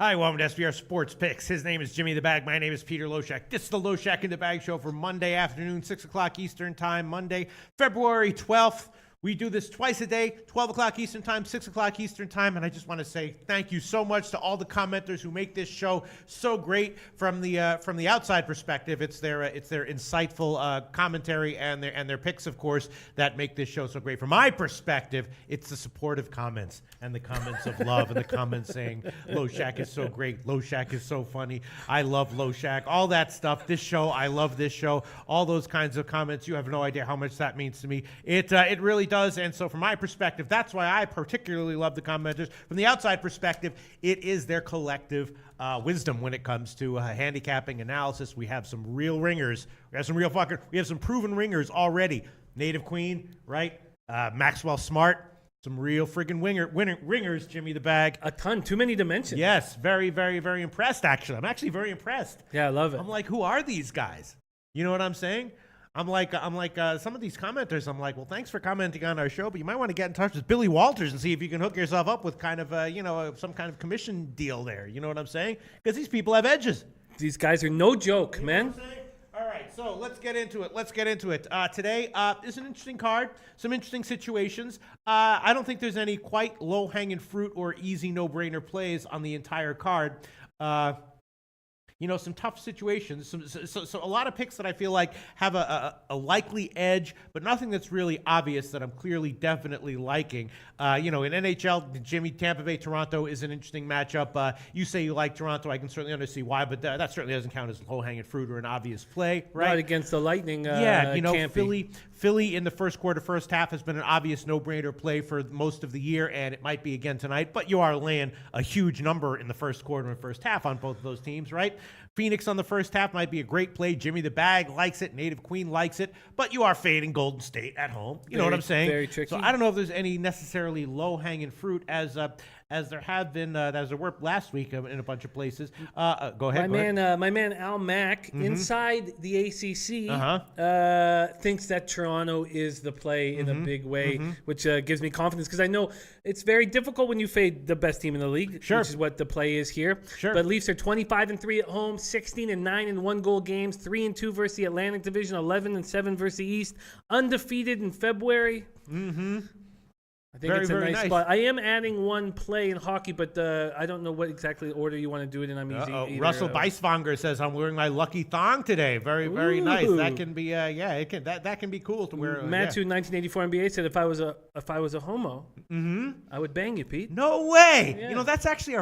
Hi, welcome to SBR Sports Picks. His name is Jimmy the Bag. My name is Peter Loshak. This is the Loshak in the Bag show for Monday afternoon, 6 o'clock Eastern Time, Monday, February 12th. We do this twice a day, 12 o'clock Eastern Time, 6 o'clock Eastern Time, and I just want to say thank you so much to all the commenters who make this show so great from the outside perspective. It's their insightful commentary and their picks, of course, that make this show so great. From my perspective, it's the supportive comments and the comments of love and the comments saying Loshak is so great, Loshak is so funny, I love Loshak, all that stuff. This show, I love this show, all those kinds of comments. You have no idea how much that means to me. It really does. And so from my perspective, that's why I particularly love the commenters. From the outside perspective, it is their collective wisdom when it comes to handicapping analysis. We have some real ringers. We have some proven ringers already. Native Queen, right? Maxwell Smart. Some real friggin' ringers, Jimmy the Bag. A ton. Too many to mention. Yes. Very, very, very impressed, actually. I'm actually very impressed. Yeah, I love it. I'm like, who are these guys? You know what I'm saying? I'm like some of these commenters. I'm like, well, thanks for commenting on our show, but you might want to get in touch with Billy Walters and see if you can hook yourself up with kind of some kind of commission deal there. You know what I'm saying? Because these people have edges. These guys are no joke, man. All right, so let's get into it. Today is an interesting card, some interesting situations. I don't think there's any quite low-hanging fruit or easy no-brainer plays on the entire card. Some tough situations. So a lot of picks that I feel like have a likely edge, but nothing that's really obvious that I'm clearly definitely liking. In NHL, Jimmy, Tampa Bay, Toronto is an interesting matchup. You say you like Toronto. I can certainly understand why, but that certainly doesn't count as low-hanging fruit or an obvious play, right? Not against the Lightning. Philly in the first quarter, first half has been an obvious no-brainer play for most of the year, and it might be again tonight, but you are laying a huge number in the first quarter and first half on both of those teams, right? Phoenix on the first half might be a great play. Jimmy the Bag likes it. Native Queen likes it. But you are fading Golden State at home. You know what I'm saying? Very tricky. So I don't know if there's any necessarily low-hanging fruit as there have been, as there were last week in a bunch of places. Go ahead. My man Al Mack, inside the ACC, thinks that Toronto is the play in a big way, which gives me confidence because I know it's very difficult when you fade the best team in the league, which is what the play is here. Sure. But Leafs are 25-3 at home, 16-9 in one-goal games, 3-2 versus the Atlantic Division, 11-7 versus the East, undefeated in February. I think it's a nice spot. I am adding one play in hockey, but I don't know what exactly order you want to do it in. I'm easy. Russell Beiswanger says, I'm wearing my lucky thong today. Very, very nice. That can be, that can be cool to wear. Matthew, 1984 NBA said, if I was a homo, I would bang you, Pete. No way. Yeah. That's actually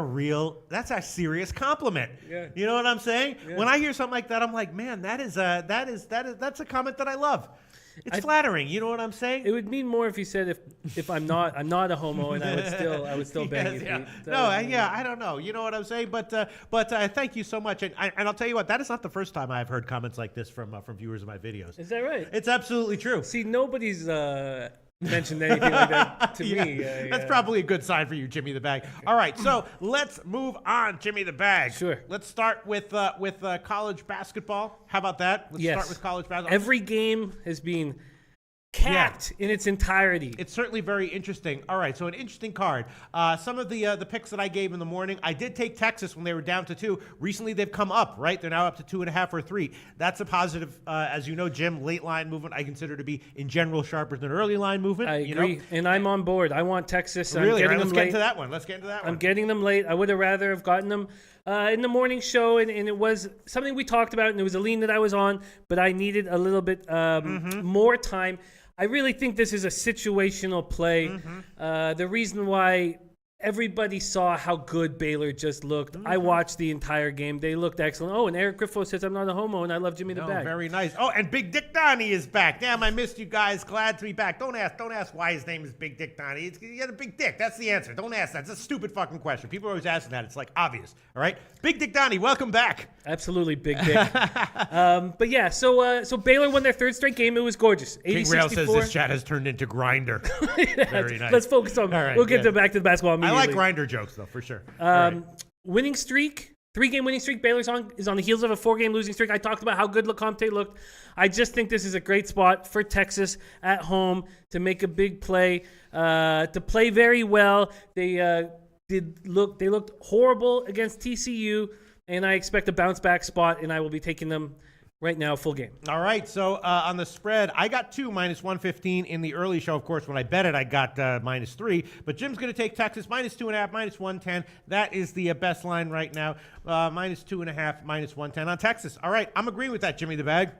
that's a serious compliment. Yeah. You know what I'm saying? Yeah. When I hear something like that, I'm like, man, that's a comment that I love. It's flattering, you know what I'm saying? It would mean more if you said if I'm not a homo and I would still bang you. Pete. I don't know. You know what I'm saying? But thank you so much. And I'll tell you what, that is not the first time I've heard comments like this from viewers of my videos. Is that right? It's absolutely true. See, nobody's mentioned anything like that to me. That's probably a good sign for you, Jimmy the Bag. All right, so let's move on, Jimmy the Bag. Sure. Let's start with college basketball. How about that? Let's start with college basketball. Every game has been capped in its entirety. It's certainly very interesting. All right, so an interesting card. Some of the picks that I gave in the morning, I did take Texas when they were down to 2. Recently, they've come up, right? They're now up to 2.5 or 3. That's a positive, as you know, Jim. Late line movement I consider to be, in general, sharper than early line movement. I agree, and I'm on board. I want Texas. Really? Let's get into that one. I'm getting them late. I would have rather have gotten them in the morning show, and it was something we talked about, and it was a lean that I was on, but I needed a little bit more time. I really think this is a situational play. The reason why everybody saw how good Baylor just looked. I watched the entire game. They looked excellent. Oh, and Eric Griffo says, I'm not a homo, and I love Jimmy the Bag. Very nice. Oh, and Big Dick Donnie is back. Damn, I missed you guys. Glad to be back. Don't ask why his name is Big Dick Donnie. He had a big dick. That's the answer. Don't ask that. It's a stupid fucking question. People are always asking that. It's like obvious. All right? Big Dick Donnie, welcome back. Absolutely, Big Dick. But yeah, so Baylor won their third straight game. It was gorgeous. King Rail says this chat has turned into Grindr. Very nice. Let's focus on. Right, we'll get back to the basketball immediately. I like Grindr jokes though, for sure. Winning streak, 3-game winning streak. Baylor's is on the heels of a 4-game losing streak. I talked about how good LeCompte looked. I just think this is a great spot for Texas at home to make a big play, to play very well. They They looked horrible against TCU, and I expect a bounce back spot, and I will be taking them right now, full game. All right, so on the spread, I got 2 -115 in the early show. Of course, when I bet it, I got -3. But Jim's going to take Texas -2.5, -110. That is the best line right now. -2.5, -110 on Texas. All right, I'm agreeing with that, Jimmy the Bag.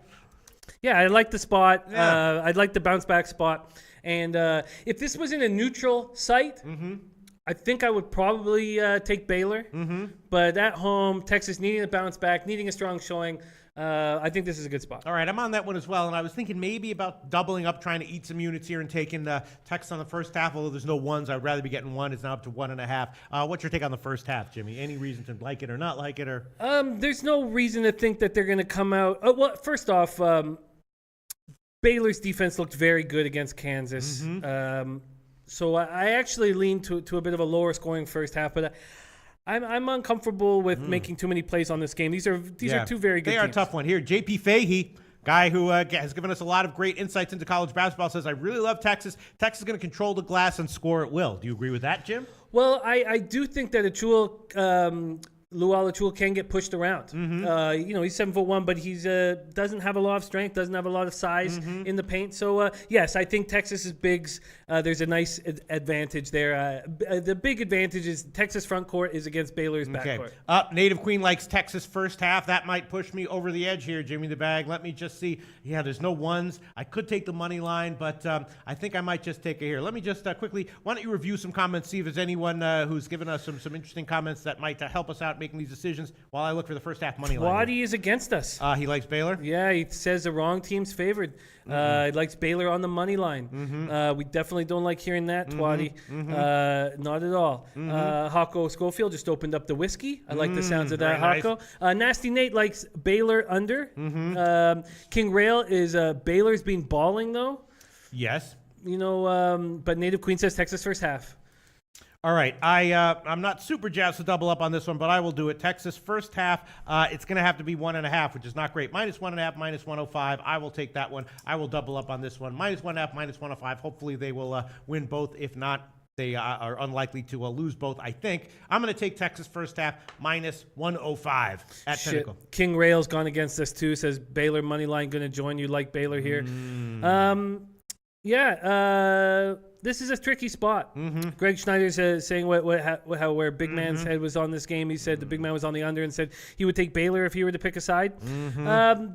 Yeah, I like the spot. Yeah. I'd like the bounce back spot. And if this was in a neutral site, I think I would probably take Baylor. But at home, Texas needing a bounce back, needing a strong showing, I think this is a good spot. All right, I'm on that one as well, and I was thinking maybe about doubling up, trying to eat some units here and taking Texas on the first half, although there's no ones. I'd rather be getting 1. It's now up to 1.5. What's your take on the first half, Jimmy? Any reason to like it or not like it? Or There's no reason to think that they're going to come out. Well, first off, Baylor's defense looked very good against Kansas. So I actually lean to a bit of a lower scoring first half, but I'm uncomfortable with making too many plays on this game. These are two very good teams. They are a tough one here. JP Fahey, guy who has given us a lot of great insights into college basketball, says, I really love Texas. Texas is going to control the glass and score at will. Do you agree with that, Jim? Well, I do think that Lual Achul can get pushed around. He's 7'1", but he's doesn't have a lot of strength, doesn't have a lot of size in the paint. So yes, I think Texas's bigs. There's a nice advantage there. The big advantage is Texas front court is against Baylor's backcourt. Native Queen likes Texas first half. That might push me over the edge here, Jimmy the Bag. Let me just see. Yeah, there's no ones. I could take the money line, but I think I might just take it here. Let me just quickly. Why don't you review some comments? See if there's anyone who's given us some interesting comments that might help us out making these decisions while I look for the first half money line. Twadi is against us. He likes Baylor? Yeah, he says the wrong team's favored. He likes Baylor on the money line. We definitely don't like hearing that, Twadi. Not at all. Hako Schofield just opened up the whiskey. I like the sounds of that, Hako. Nice. Nasty Nate likes Baylor under. King Rail is Baylor's been balling, though. Yes. But Native Queen says Texas first half. All right, I'm not super jazzed to double up on this one, but I will do it. Texas first half, it's going to have to be 1.5, which is not great. -1.5, -105. I will take that one. I will double up on this one. -1.5, -105. Hopefully they will win both. If not, they are unlikely to lose both, I think. I'm going to take Texas first half -105 at Pinnacle. King Rail's gone against us too. Says Baylor money line going to join you. Like Baylor here. This is a tricky spot. Greg Schneider's saying where Big Man's head was on this game. He said the Big Man was on the under and said he would take Baylor if he were to pick a side.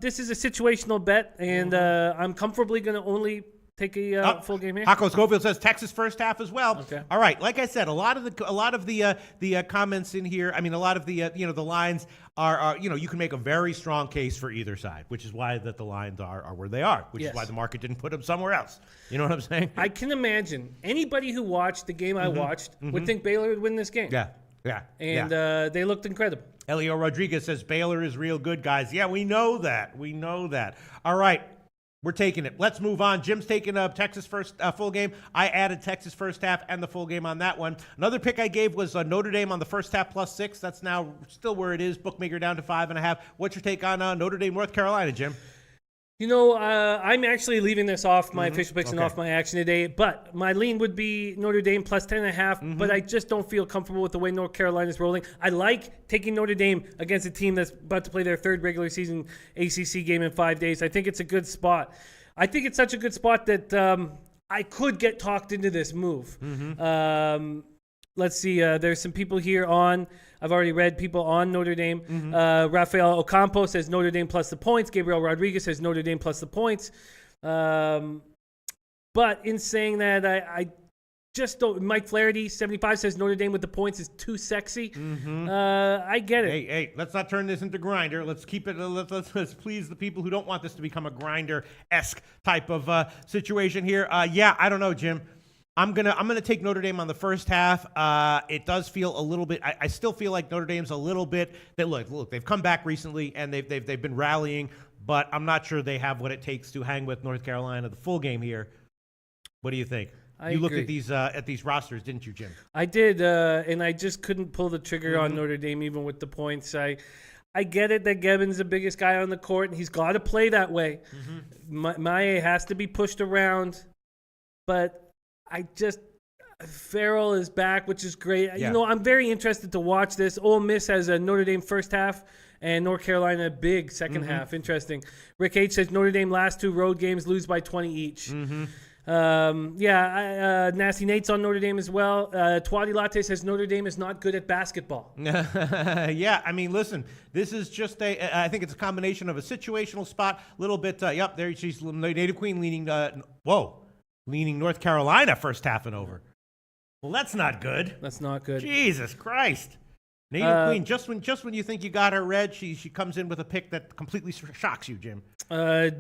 This is a situational bet, and I'm comfortably going to only take a full game here. Hako Schofield says Texas first half as well. Okay. All right. Like I said, a lot of the comments in here. I mean, a lot of the the lines are you can make a very strong case for either side, which is why that the lines are where they are, which is why the market didn't put them somewhere else. You know what I'm saying? I can imagine anybody who watched the game I watched would think Baylor would win this game. Yeah. And they looked incredible. Elio Rodriguez says Baylor is real good, guys. Yeah, we know that. All right. We're taking it. Let's move on. Jim's taking Texas first full game. I added Texas first half and the full game on that one. Another pick I gave was Notre Dame on the first half +6. That's now still where it is. Bookmaker down to 5.5. What's your take on Notre Dame, North Carolina, Jim? I'm actually leaving this off my official picks and off my action today, but my lean would be Notre Dame +10.5, but I just don't feel comfortable with the way North Carolina is rolling. I like taking Notre Dame against a team that's about to play their third regular season ACC game in 5 days. I think it's a good spot. I think it's such a good spot that I could get talked into this move. Let's see. There's some people here I've already read people on Notre Dame. Rafael Ocampo says Notre Dame plus the points. Gabriel Rodriguez says Notre Dame plus the points. But in saying that, I just don't. Mike Flaherty, 75, says Notre Dame with the points is too sexy. I get it. Hey, let's not turn this into Grinder. Let's keep it. Let's please the people who don't want this to become a Grinder-esque type of situation here. I don't know, Jim. I'm gonna take Notre Dame on the first half. It does feel a little bit. I still feel like Notre Dame's a little bit. Look, they've come back recently and they've been rallying, but I'm not sure they have what it takes to hang with North Carolina the full game here. What do you think? You looked at these rosters, didn't you, Jim? I did, and I just couldn't pull the trigger on Notre Dame even with the points. I get it that Gebbin's the biggest guy on the court and he's got to play that way. Maye has to be pushed around, but Farrell is back, which is great. Yeah. You know, I'm very interested to watch this. Ole Miss has a Notre Dame first half and North Carolina big second half. Interesting. Rick H says Notre Dame last 2 road games lose by 20 each. Nasty Nate's on Notre Dame as well. Twadi Latte says Notre Dame is not good at basketball. Yeah, I mean, listen, this is just I think it's a combination of a situational spot, a little bit, there she's Native Queen leaning North Carolina first half and over. Well, that's not good. That's not good. Jesus Christ. Native Queen, just when you think you got her read, she comes in with a pick that completely shocks you, Jim.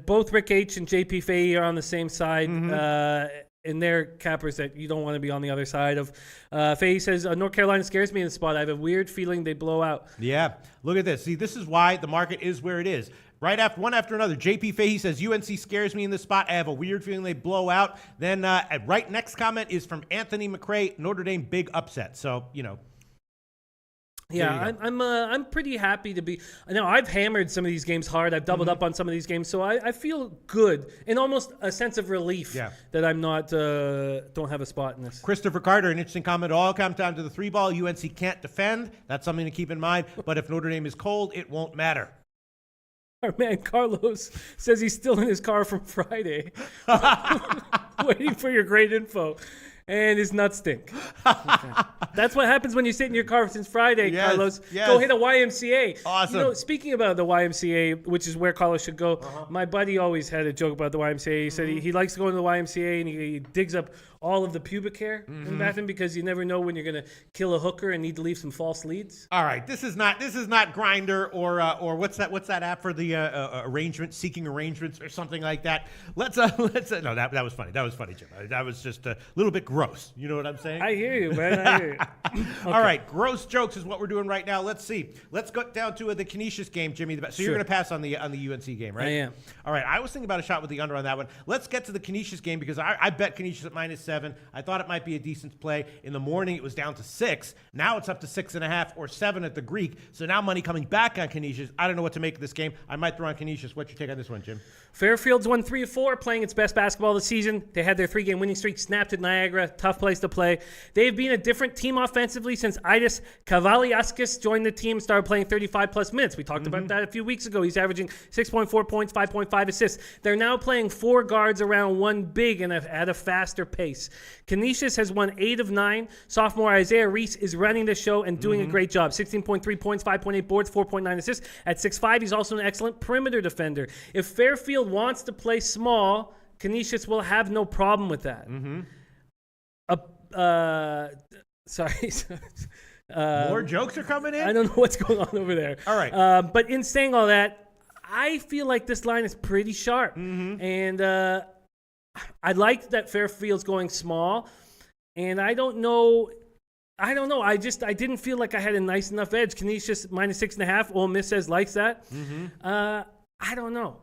Both Rick H and JP Fahey are on the same side. And they're cappers that you don't want to be on the other side of. Fahey says, North Carolina scares me in the spot. I have a weird feeling they blow out. Yeah, look at this. See, this is why the market is where it is. Right after one after another, JP Fahey says, UNC scares me in this spot. I have a weird feeling they blow out. Then right next comment is from Anthony McRae, Notre Dame big upset. So, you know. Yeah, I'm pretty happy to be. Now I've hammered some of these games hard. I've doubled up on some of these games, so I feel good and almost a sense of relief that I'm not don't have a spot in this. Christopher Carter, an interesting comment. It all comes down to the 3-ball. UNC can't defend. That's something to keep in mind. But if Notre Dame is cold, it won't matter. Our man Carlos says he's still in his car from Friday, waiting for your great info. And his nuts stink. Okay. That's what happens when you sit in your car since Friday, Carlos. Yes. Go hit a YMCA. Awesome. You know, speaking about the YMCA, which is where Carlos should go, my buddy always had a joke about the YMCA. He said he likes to go into the YMCA and he digs up all of the pubic hair in the bathroom because you never know when you're going to kill a hooker and need to leave some false leads. All right, this is not Grindr or what's that app for the seeking arrangements or something like that. Let's no, that was funny. That was funny, Jim. That was just a little bit gross. You know what I'm saying? I hear you, man. I hear you. Okay. All right, gross jokes is what we're doing right now. Let's see. Let's go down to the Canisius game, Jimmy. So you're going to pass on the UNC game, right? I am. All right, I was thinking about a shot with the under on that one. Let's get to the Canisius game because I bet Canisius at -7. I thought it might be a decent play. In the morning, it was down to 6. Now it's up to 6.5 or 7 at the Greek. So now money coming back on Canisius. I don't know what to make of this game. I might throw on Canisius. What's your take on this one, Jim? Fairfield's won 3 of 4, playing its best basketball this season. They had their 3-game winning streak snapped at Niagara. Tough place to play. They've been a different team offensively since Idis Kavaliaskis joined the team and started playing 35-plus minutes. We talked about that a few weeks ago. He's averaging 6.4 points, 5.5 assists. They're now playing 4 guards around 1 big and at a faster pace. Canisius has won 8 of 9. Sophomore Isaiah Reese is running the show and doing a great job. 16.3 points, 5.8 boards, 4.9 assists. At 6'5", he's also an excellent perimeter defender. If Fairfield wants to play small, Canisius will have no problem with that. Sorry. More jokes are coming in? I don't know what's going on over there. All right. But in saying all that, I feel like this line is pretty sharp. And I like that Fairfield's going small. And I don't know. I didn't feel like I had a nice enough edge. Canisius -6.5. Ole Miss says likes that. I don't know.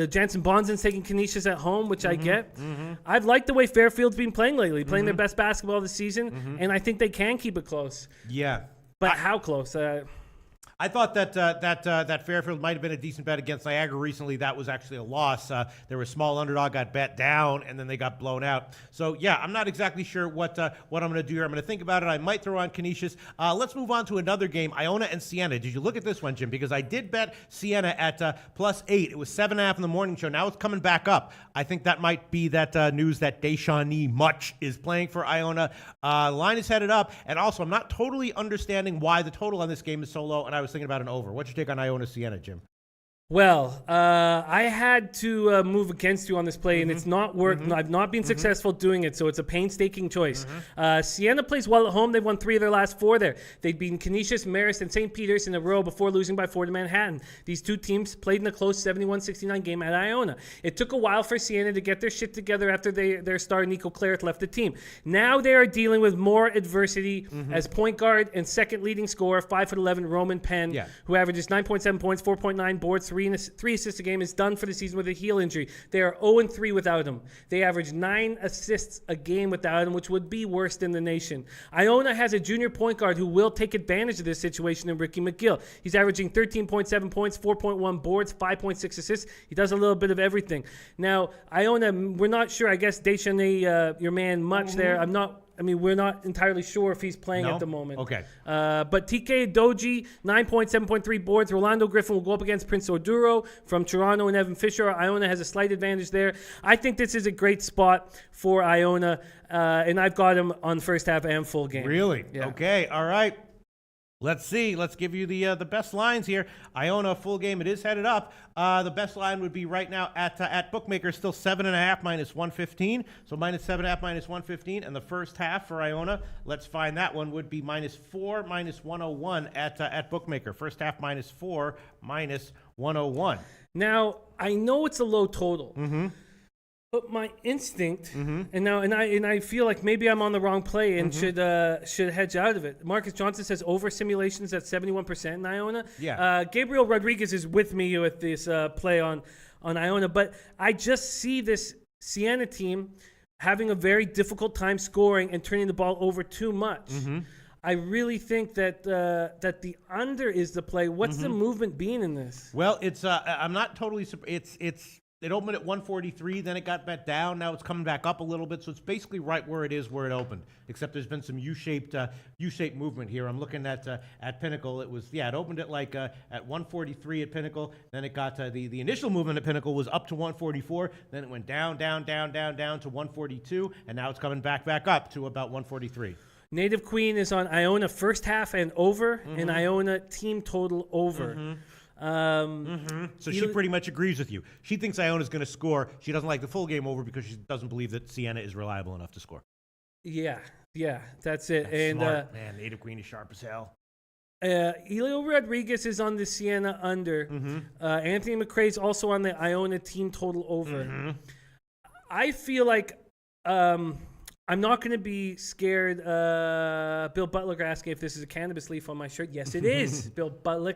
Jansen Bonzen's taking Canisius at home, which I get. I've liked the way Fairfield's been playing lately, playing their best basketball this season, and I think they can keep it close. Yeah. But how close? I thought that Fairfield might have been a decent bet against Niagara recently. That was actually a loss. There was a small underdog, got bet down, and then they got blown out. So, yeah, I'm not exactly sure what I'm going to do here. I'm going to think about it. I might throw on Canisius. Let's move on to another game, Iona and Siena. Did you look at this one, Jim? Because I did bet Siena at +8. It was 7.5 in the morning show. Now it's coming back up. I think that might be that news that Deshawnee Much is playing for Iona. Line is headed up. And also, I'm not totally understanding why the total on this game is so low, and I was thinking about an over. What's your take on Iona Siena, Jim? Well, I had to move against you on this play, and it's not worked. I've not been successful doing it, so it's a painstaking choice. Siena plays well at home. They've won 3 of their last 4 there. They've beaten Canisius, Marist, and St. Peter's in a row before losing by 4 to Manhattan. These 2 teams played in a close 71-69 game at Iona. It took a while for Siena to get their shit together after their star Nico Claret left the team. Now they are dealing with more adversity as point guard and second leading scorer, 5'11" Roman Penn, who averages 9.7 points, 4.9 boards, 3 three assists a game, is done for the season with a heel injury. They are 0-3 without him. They average 9 assists a game without him, which would be worst in the nation. Iona has a junior point guard who will take advantage of this situation in Ricky McGill. He's averaging 13.7 points, 4.1 boards, 5.6 assists. He does a little bit of everything. Now, Iona, we're not sure. I guess Deschanel, your man, much there. We're not entirely sure if he's playing at the moment. Okay. But TK Doji, 9.7.3 boards. Rolando Griffin will go up against Prince Oduro from Toronto, and Evan Fisher. Iona has a slight advantage there. I think this is a great spot for Iona, and I've got him on first half and full game. Really? Yeah. Okay. All right. Let's see. Let's give you the best lines here. Iona full game. It is headed up. The best line would be right now at Bookmaker, still 7.5 minus 115. So minus 7.5 minus 115. And the first half for Iona, let's find that one, would be minus 4 minus 101 at Bookmaker. First half minus 4 minus 101. Now, I know it's a low total. Mm-hmm. But my instinct, and I feel like maybe I'm on the wrong play and should hedge out of it. Marcus Johnson says over simulations at 71% in Iona. Yeah. Gabriel Rodriguez is with me with this play on Iona, but I just see this Siena team having a very difficult time scoring and turning the ball over too much. I really think that the under is the play. What's the movement being in this? Well, it's I'm not totally surprised. It opened at 143, then it got bet down. Now it's coming back up a little bit, so it's basically right where it is where it opened. Except there's been some U-shaped movement here. I'm looking at Pinnacle. It opened at at 143 at Pinnacle. Then it got the initial movement at Pinnacle was up to 144. Then it went down to 142, and now it's coming back up to about 143. Native Queen is on Iona first half and over, and Iona team total over. So she pretty much agrees with you. She thinks Iona's going to score. She doesn't like the full game over because she doesn't believe that Siena is reliable enough to score. Yeah, that's it. That's smart, man. Native Queen is sharp as hell. Elio Rodriguez is on the Siena under. Anthony McRae's also on the Iona team total over. I feel like I'm not going to be scared. Bill Butler asking if this is a cannabis leaf on my shirt. Yes, it is. Bill Butler.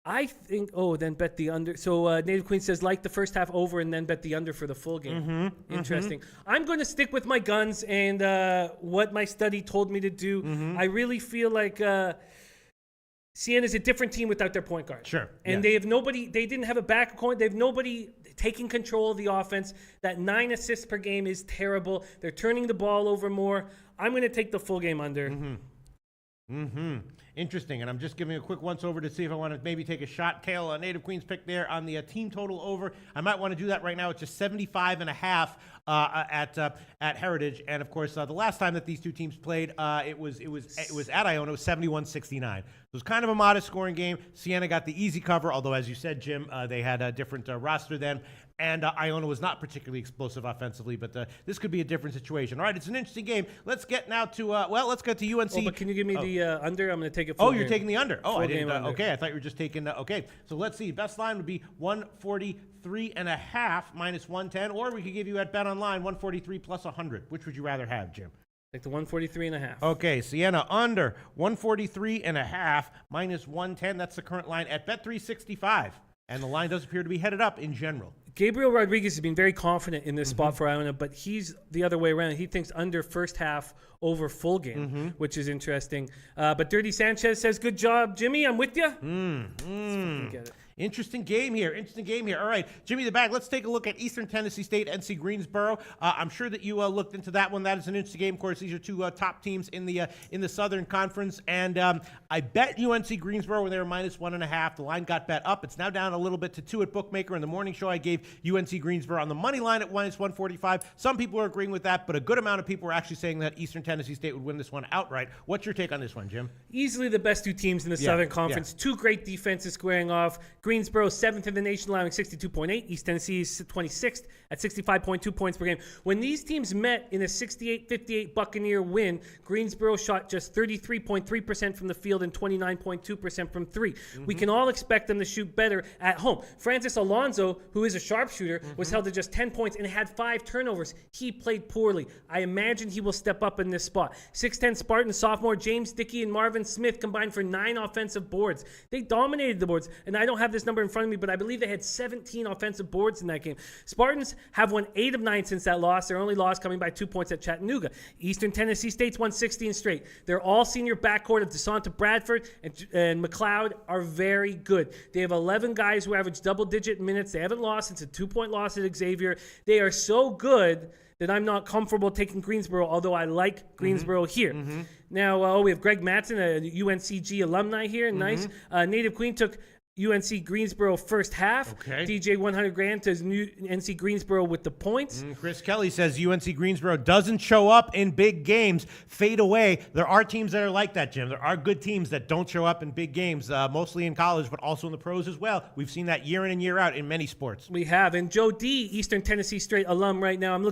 I think, then bet the under. So Native Queen says like the first half over and then bet the under for the full game. Interesting. I'm going to stick with my guns and what my study told me to do. I really feel like Siena is a different team without their point guard. Sure. And they didn't have a backcourt. They have nobody taking control of the offense. That 9 assists per game is terrible. They're turning the ball over more. I'm going to take the full game under. Interesting. And I'm just giving a quick once over to see if I want to maybe take a shot. Tail Native Queen's pick there on the team total over. I might want to do that right now. It's just 75.5 at Heritage. And of course, the last time that these two teams played, it was at Iona. It was 71-69. It was kind of a modest scoring game. Siena got the easy cover, although as you said, Jim, they had a different roster then. And Iona was not particularly explosive offensively, but this could be a different situation. All right, it's an interesting game. Let's get now to let's get to UNC. But can you give me the under? I'm going to take it. Full you're taking the under. Full I didn't. Under. Okay, I thought you were just taking. Okay, so let's see. Best line would be 143.5 minus 110, or we could give you at Bet Online 143 plus 100. Which would you rather have, Jim? Take the 143.5. Okay, Siena under 143.5 minus 110. That's the current line at Bet365. And the line does appear to be headed up in general. Gabriel Rodriguez has been very confident in this spot for Iona, but he's the other way around. He thinks under first half over full game, which is interesting. But Dirty Sanchez says, good job, Jimmy. I'm with you. Get it. Interesting game here. All right, Jimmy the Bag, let's take a look at Eastern Tennessee State, NC Greensboro. I'm sure that you looked into that one. That is an interesting game. Of course, these are two top teams in the Southern Conference. And I bet UNC Greensboro when they were minus 1.5. The line got bet up. It's now down a little bit to 2 at Bookmaker. In the morning show, I gave UNC Greensboro on the money line at minus 145. Some people are agreeing with that, but a good amount of people are actually saying that Eastern Tennessee State would win this one outright. What's your take on this one, Jim? Easily the best two teams in the Southern Conference. Two great defenses squaring off. Greensboro 7th in the nation, allowing 62.8. East Tennessee is 26th at 65.2 points per game. When these teams met in a 68-58 Buccaneer win, Greensboro shot just 33.3% from the field and 29.2% from three. We can all expect them to shoot better at home. Francis Alonso, who is a sharpshooter, was held to just 10 points and had 5 turnovers. He played poorly. I imagine he will step up in this spot. 6'10 Spartan sophomore James Dickey and Marvin Smith combined for 9 offensive boards. They dominated the boards, and I don't have this number in front of me, but I believe they had 17 offensive boards in that game. Spartans have won 8 of 9 since that loss. Their only loss coming by 2 points at Chattanooga. Eastern Tennessee State's won 16 straight. Their all-senior backcourt of DeSanta Bradford and McLeod are very good. They have 11 guys who average double-digit minutes. They haven't lost since a 2-point loss at Xavier. They are so good that I'm not comfortable taking Greensboro, although I like Greensboro here. Now, we have Greg Mattson, a UNCG alumni here. Nice. Native Queen took UNC Greensboro first half. Okay. DJ 100 grand to NC Greensboro with the points. Chris Kelly says UNC Greensboro doesn't show up in big games, fade away. There are teams that are like that, Jim. There are good teams that don't show up in big games, mostly in college, but also in the pros as well. We've seen that year in and year out in many sports. We have. And Joe D, Eastern Tennessee State alum right now. I'm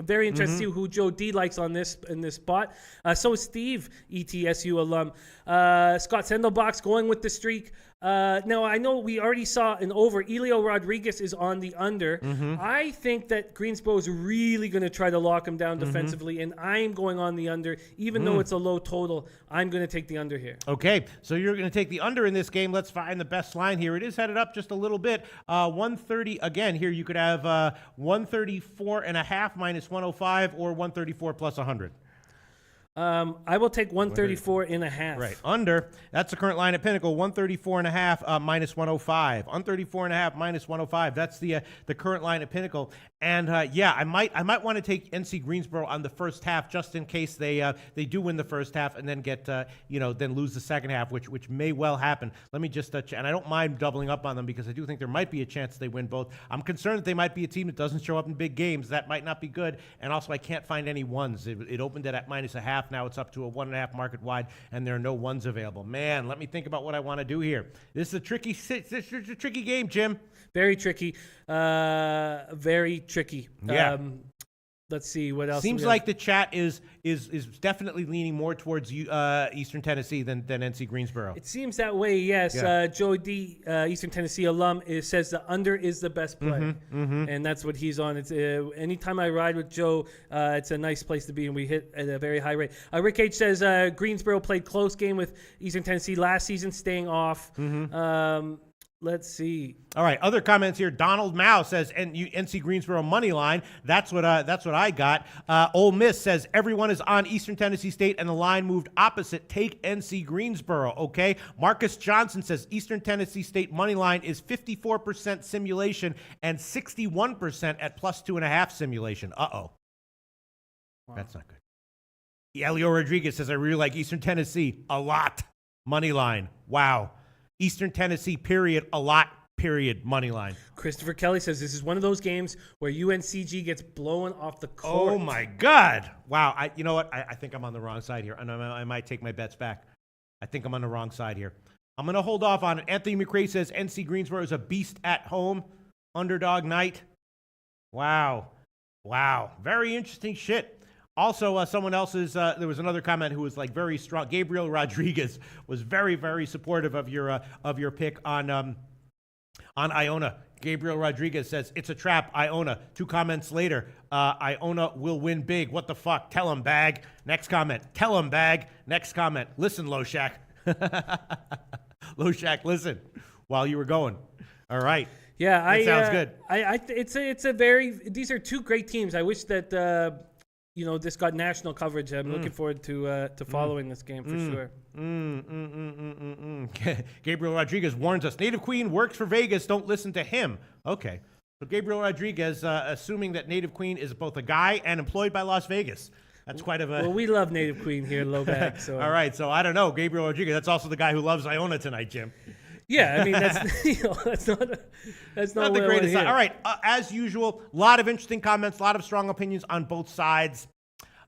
very interested to see who Joe D likes in this spot. So is Steve, ETSU alum. Scott Sendelbach's going with the streak. Now, I know we already saw an over. Elio Rodriguez is on the under. I think that Greensboro is really going to try to lock him down defensively, and I'm going on the under. Even though it's a low total, I'm going to take the under here. Okay, so you're going to take the under in this game. Let's find the best line here. It is headed up just a little bit. 130, again, here you could have 134.5 minus 105 or 134 plus 100. I will take 134.5. Right. Under, that's the current line at Pinnacle, 134.5 minus 105. 134.5 minus 105. That's the current line at Pinnacle. And yeah, I might want to take NC Greensboro on the first half just in case they do win the first half and then get then lose the second half, which may well happen. Let me just and I don't mind doubling up on them because I do think there might be a chance they win both. I'm concerned that they might be a team that doesn't show up in big games. That might not be good. And also, I can't find any ones. It opened it at minus a half. Now it's up to a 1.5 market wide, and there are no ones available. Man, let me think about what I want to do here. This is a tricky game, Jim. Very tricky. Very tricky. Yeah. Let's see what else. Seems like the chat is definitely leaning more towards Eastern Tennessee than NC Greensboro. It seems that way, yes. Yeah. Joe D, Eastern Tennessee alum, says the under is the best play, and that's what he's on. It's anytime I ride with Joe, it's a nice place to be, and we hit at a very high rate. Rick H says Greensboro played close game with Eastern Tennessee last season, staying off. Let's see. All right, other comments here. Donald Mao says NC Greensboro money line. That's what I got. Ole Miss says everyone is on Eastern Tennessee State and the line moved opposite. Take NC Greensboro. Okay. Marcus Johnson says Eastern Tennessee State money line is 54% simulation and 61% at plus 2.5 simulation. Wow. That's not good. Elio Rodriguez says I really like Eastern Tennessee a lot. Money line. Wow. Eastern Tennessee, period, a lot, period, money line. Christopher Kelly says this is one of those games where UNCG gets blown off the court. Oh, my God. Wow. You know what? I think I'm on the wrong side here. I might take my bets back. I think I'm on the wrong side here. I'm going to hold off on it. Anthony McRae says NC Greensboro is a beast at home. Underdog night. Wow. Very interesting shit. Also, someone else's, there was another comment who was like very strong. Gabriel Rodriguez was very, very supportive of your pick on Iona. Gabriel Rodriguez says, it's a trap, Iona. 2 comments later, Iona will win big. What the fuck? Tell him, bag. Next comment. Tell him, bag. Next comment. Listen, Loshak. Loshak, listen while you were going. All right. Yeah, that sounds good. These are 2 great teams. I wish that, this got national coverage. I'm looking forward to following this game for sure. Gabriel Rodriguez warns us, Native Queen works for Vegas. Don't listen to him. Okay. So Gabriel Rodriguez, assuming that Native Queen is both a guy and employed by Las Vegas. That's quite of a... Well, we love Native Queen here at Lowback. So. All right. So I don't know. Gabriel Rodriguez, that's also the guy who loves Iona tonight, Jim. Yeah, I mean, that's not the greatest side. All right, as usual, a lot of interesting comments, a lot of strong opinions on both sides.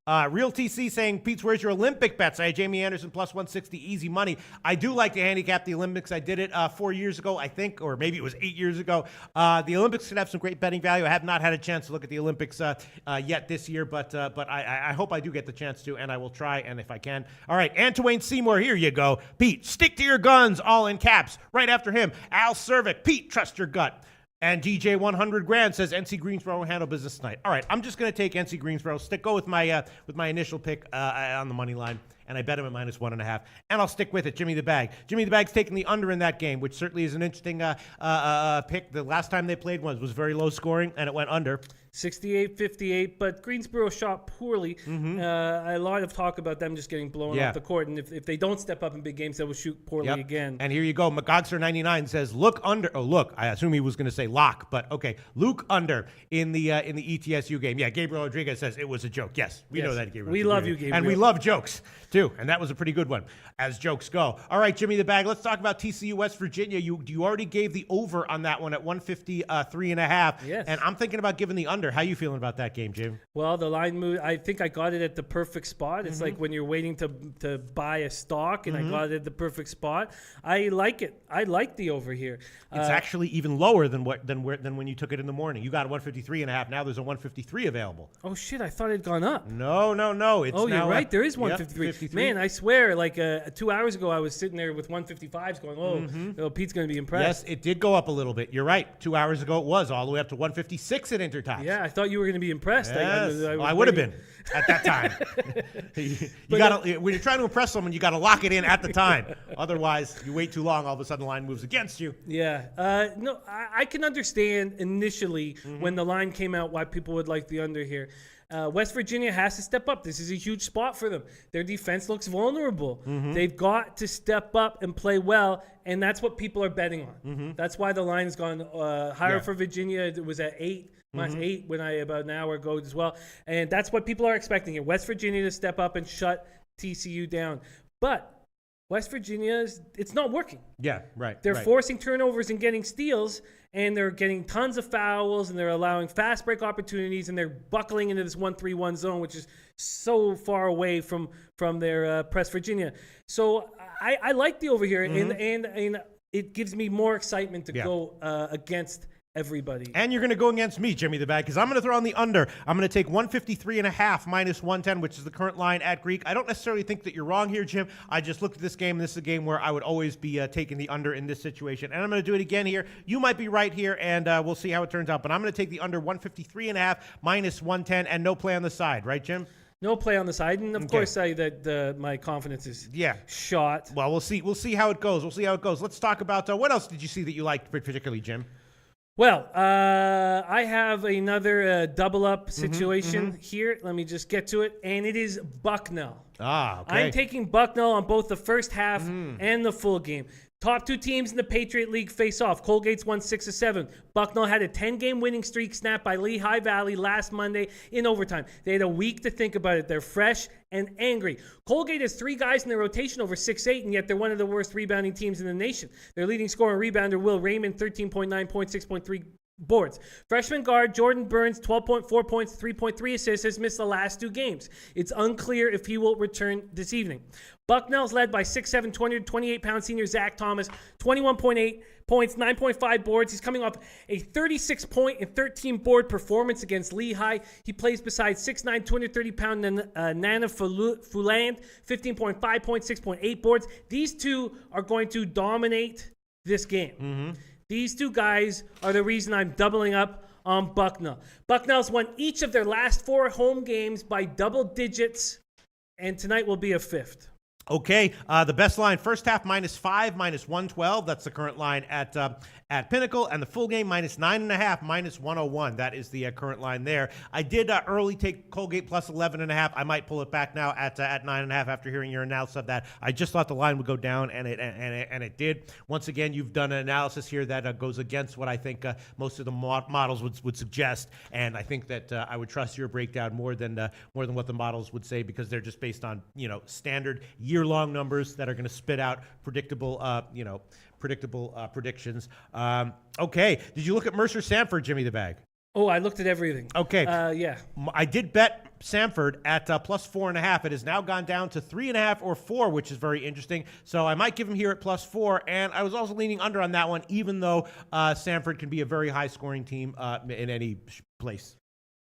Real TC saying, Pete, where's your Olympic bets? I had Jamie Anderson plus 160, easy money. I do like to handicap the Olympics. I did it 4 years ago, I think, or maybe it was 8 years ago. The Olympics could have some great betting value. I have not had a chance to look at the Olympics yet this year, but I hope I do get the chance to, and I will try, and if I can. All right, Antoine Seymour, here you go. Pete, stick to your guns, all in caps. Right after him, Al Cervic. Pete, trust your gut. And DJ 100 Grand says NC Greensboro will handle business tonight. All right, I'm just going to take NC Greensboro. Go with my initial pick on the money line, and I bet him at -1.5. And I'll stick with it. Jimmy the Bag. Jimmy the Bag's taking the under in that game, which certainly is an interesting pick. The last time they played was very low scoring, and it went under. 68-58, but Greensboro shot poorly. A lot of talk about them just getting blown off the court, and if they don't step up in big games, they will shoot poorly again. And here you go. McGogster99 says, look under. Oh, look. I assume he was going to say lock, but okay. Luke under in the ETSU game. Yeah, Gabriel Rodriguez says it was a joke. Yes, we know that, Gabriel. We love you, Gabriel. And we love jokes, too. And that was a pretty good one, as jokes go. All right, Jimmy the Bag, let's talk about TCU West Virginia. You already gave the over on that one at 153.5. Yes. And I'm thinking about giving the under. How you feeling about that game, Jim? Well, the line move, I think I got it at the perfect spot. It's like when you're waiting to buy a stock, and I got it at the perfect spot. I like it. I like the over here. It's actually even lower than when you took it in the morning. You got a 153.5. Now there's a 153 available. Oh shit! I thought it had gone up. No. It's you're now right. There is 153. 53. Man, I swear, 2 hours ago, I was sitting there with 155s going, oh, Pete's going to be impressed. Yes, it did go up a little bit. You're right. 2 hours ago, it was all the way up to 156 at Intertops. Yeah, I thought you were going to be impressed. Yes. I would have been at that time. When you're trying to impress someone, you got to lock it in at the time. Otherwise, you wait too long, all of a sudden the line moves against you. Yeah. No, I can understand initially when the line came out why people would like the under here. West Virginia has to step up. This is a huge spot for them. Their defense looks vulnerable. They've got to step up and play well, and that's what people are betting on. That's why the line's gone higher for Virginia. It was at 8. Minus 8 when about an hour ago as well. And that's what people are expecting here. West Virginia to step up and shut TCU down. But West Virginia, it's not working. Yeah, right. They're forcing turnovers and getting steals, and they're getting tons of fouls, and they're allowing fast break opportunities, and they're buckling into this 1-3-1 zone, which is so far away from their press Virginia. So I like the over here, and it gives me more excitement to go against everybody. And you're going to go against me, Jimmy the Bag, because I'm going to throw on the under. I'm going to take 153.5 minus 110, which is the current line at Greek. I don't necessarily think that you're wrong here, Jim. I just looked at this game, and this is a game where I would always be taking the under in this situation. And I'm going to do it again here. You might be right here, and we'll see how it turns out. But I'm going to take the under 153.5 minus 110, and no play on the side. Right, Jim? No play on the side, and of course, my confidence is shot. Well, we'll see how it goes. Let's talk about what else did you see that you liked particularly, Jim? Well, I have another double-up situation here. Let me just get to it, and it is Bucknell. Ah, okay. I'm taking Bucknell on both the first half and the full game. Top two teams in the Patriot League face off. Colgate's won 6 of 7. Bucknell had a 10-game winning streak snapped by Lehigh Valley last Monday in overtime. They had a week to think about it. They're fresh and angry. Colgate has 3 guys in their rotation over 6'8", and yet they're one of the worst rebounding teams in the nation. Their leading scorer and rebounder, Will Raymond, 13.9 points, 6.3 boards. Freshman guard Jordan Burns, 12.4 points, 3.3 assists, has missed the last 2 games. It's unclear if he will return this evening. Bucknell's led by 6'7", 228-pound senior Zach Thomas, 21.8 points, 9.5 boards. He's coming off a 36-point and 13-board performance against Lehigh. He plays beside 6'9", 230-pound Nana Fuland, 15.5 points, 6.8 boards. These two are going to dominate this game. These 2 guys are the reason I'm doubling up on Bucknell. Bucknell's won each of their last 4 home games by double digits, and tonight will be a 5th. Okay, the best line, first half -5, -112. That's the current line at Pinnacle, and the full game -9.5, -101. That is the current line there. I did early take Colgate plus 11.5. I might pull it back now at 9.5 after hearing your analysis of that. I just thought the line would go down, and it did. Once again, you've done an analysis here that goes against what I think most of the models would suggest, and I think that I would trust your breakdown more than what the models would say, because they're just based on standard year-long numbers that are going to spit out predictable predictions. Okay, did you look at Mercer Sanford, Jimmy the Bag? Oh, I looked at everything. Okay. Yeah. I did bet Sanford at plus 4.5. It has now gone down to 3.5 or 4, which is very interesting. So I might give him here at plus 4. And I was also leaning under on that one, even though Sanford can be a very high-scoring team in any place.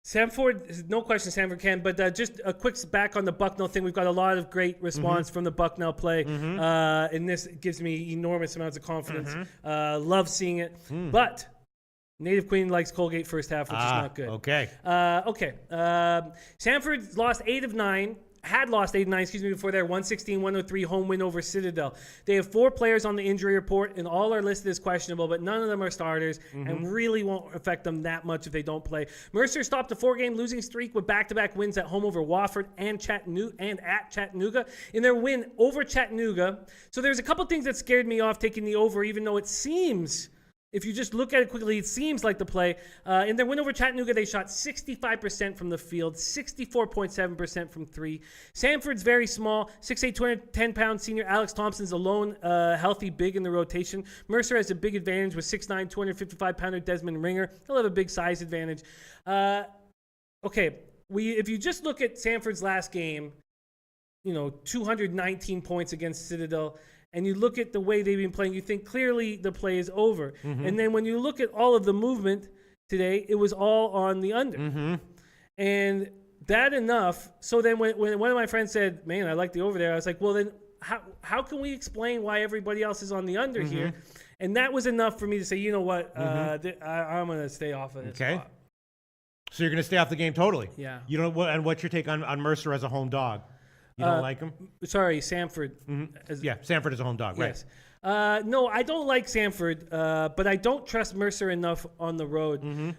Sanford, no question Sanford can, but just a quick back on the Bucknell thing. We've got a lot of great response from the Bucknell play, and this gives me enormous amounts of confidence. Love seeing it. But Native Queen likes Colgate first half, which is not good. Okay. Sanford lost 8 of 9. Had lost 8 of 9, before their 116-103 home win over Citadel. They have 4 players on the injury report, and all are listed as questionable, but none of them are starters, and really won't affect them that much if they don't play. Mercer stopped a 4-game losing streak with back-to-back wins at home over Wofford and at Chattanooga in their win over Chattanooga. So there's a couple things that scared me off taking the over, even though it seems, if you just look at it quickly, it seems like the play. In their win over Chattanooga, they shot 65% from the field, 64.7% from 3. Sanford's very small, 6'8", 210-pound senior Alex Thompson's alone healthy big in the rotation. Mercer has a big advantage with 6'9", 255-pounder Desmond Ringer. He'll have a big size advantage. If you just look at Sanford's last game, 219 points against Citadel, and you look at the way they've been playing, you think clearly the play is over. And then when you look at all of the movement today, it was all on the under. And that enough. So then when one of my friends said, man, I like the over there, I was like, well, then how can we explain why everybody else is on the under here? And that was enough for me to say, you know what, I'm going to stay off of this spot. So you're going to stay off the game totally? Yeah. You know what? And what's your take on Mercer as a home dog? You don't like him? Sorry, Sanford. Sanford is a home dog, yes. Right? No, I don't like Sanford, but I don't trust Mercer enough on the road.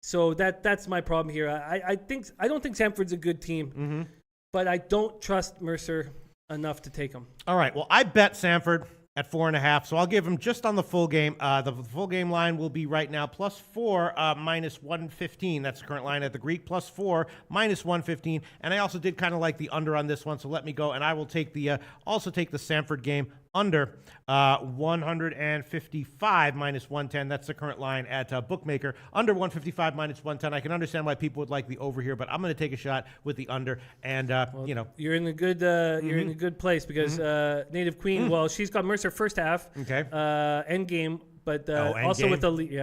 So that's my problem here. I don't think Sanford's a good team, but I don't trust Mercer enough to take him. All right. Well, I bet Sanford at 4.5, so I'll give him just on the full game. The full game line will be right now plus 4 minus 115. That's the current line at the Greek. Plus 4 minus 115. And I also did kind of like the under on this one, so let me go. And I will take the also take the Sanford game under 155 minus 110. That's the current line at Bookmaker. Under 155 minus 110. I can understand why people would like the over here, but I'm going to take a shot with the under. And you're in a good you're in a good place because Native Queen. Well, she's got Mercer first half. Okay. End game. But also game? With the lead,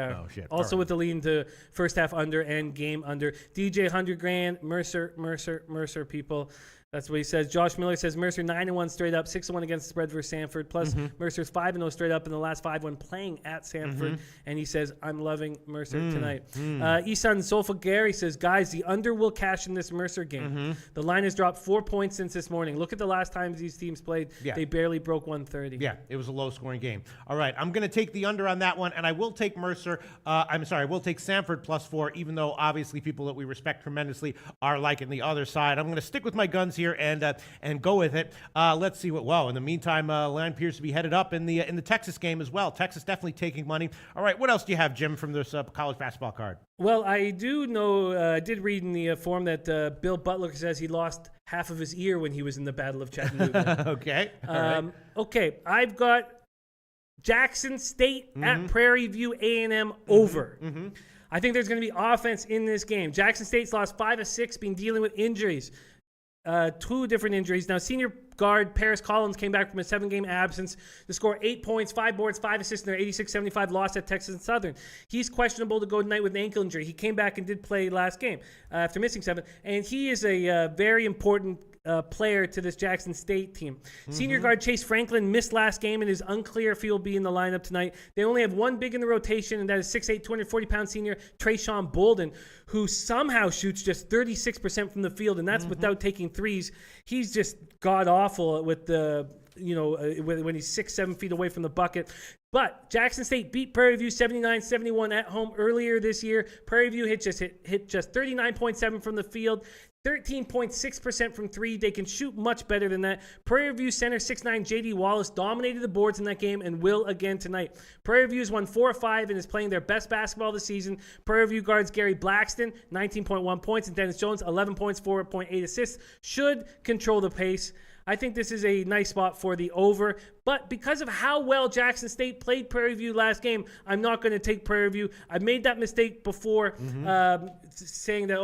also with the lead into first half under and game under. DJ $100,000, Mercer people. That's what he says. Josh Miller says Mercer 9-1 straight up, 6-1 against the spread versus Sanford. Plus Mercer's 5-0 straight up in the last 5 when playing at Sanford. And he says, I'm loving Mercer tonight. Isan Solfa Gary says, guys, the under will cash in this Mercer game. The line has dropped 4 points since this morning. Look at the last times these teams played. Yeah. They barely broke 130. Yeah, it was a low-scoring game. All right, I'm going to take the under on that one, and I will take Mercer. I will take Sanford plus 4, even though obviously people that we respect tremendously are liking the other side. I'm going to stick with my guns here and go with it. Let's see what. Well, in the meantime, line appears to be headed up in the Texas game as well. Texas definitely taking money. All right, what else do you have, Jim, from this college basketball card? Well, I do know. I did read in the forum that Bill Butler says he lost half of his ear when he was in the Battle of Chattanooga. Okay. All right. Okay, I've got Jackson State at Prairie View A&M over. I think there's going to be offense in this game. Jackson State's lost 5 of 6, been dealing with injuries. 2 different injuries. Now, senior guard Paris Collins came back from a 7-game absence to score 8 points, 5 boards, 5 assists in their 86-75 loss at Texas Southern. He's questionable to go tonight with an ankle injury. He came back and did play last game after missing 7, and he is a very important player to this Jackson State team. Senior guard Chase Franklin missed last game and is unclear if he'll be in the lineup tonight. They only have 1 big in the rotation, and that is 6'8", 240-pound senior Trayshawn Bolden, who somehow shoots just 36% from the field, and that's without taking threes. He's just god-awful with the when he's 6-7 feet away from the bucket. But Jackson State beat Prairie View 79-71 at home earlier this year. Prairie View hit just 39.7 from the field, 13.6% from 3. They can shoot much better than that. Prairie View center 6'9" J.D. Wallace dominated the boards in that game and will again tonight. Prairie View's won 4 of 5 and is playing their best basketball this season. Prairie View guards Gary Blackston, 19.1 points, and Dennis Jones, 11 points, 4.8 assists, should control the pace. I think this is a nice spot for the over. But because of how well Jackson State played Prairie View last game, I'm not going to take Prairie View. I made that mistake before, saying that,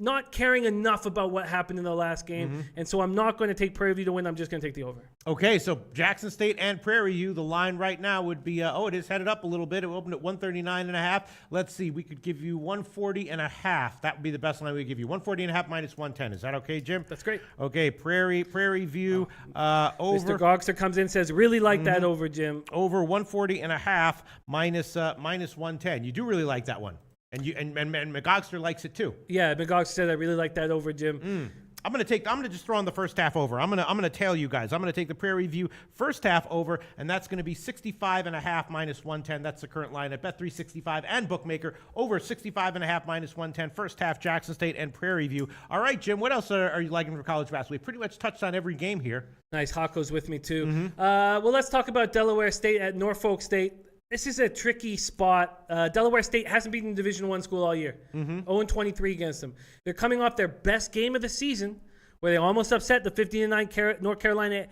not caring enough about what happened in the last game. And so I'm not going to take Prairie View to win. I'm just going to take the over. Okay, so Jackson State and Prairie View, the line right now would be, it is headed up a little bit. It opened at 139.5. Let's see, we could give you 140.5. That would be the best line we give you. 140.5 minus 110. Is that okay, Jim? That's great. Okay, Prairie View over. Mr. Gogster comes in and says, really like that over, Jim. Over 140.5 minus 110. You do really like that one. And McGogster likes it too. Yeah, McGogster said I really like that over, Jim. I'm gonna just throw on the first half over. I'm gonna tell you guys. I'm gonna take the Prairie View first half over, and that's gonna be 65.5 minus 110. That's the current line at Bet365 and Bookmaker. Over 65.5 minus 110. First half Jackson State and Prairie View. All right, Jim. What else are you liking for college basketball? We pretty much touched on every game here. Nice. Hawko's with me too. Well, let's talk about Delaware State at Norfolk State. This is a tricky spot. Delaware State hasn't beaten Division I school all year. 0-23 against them. They're coming off their best game of the season, where they almost upset the 15-9 North Carolina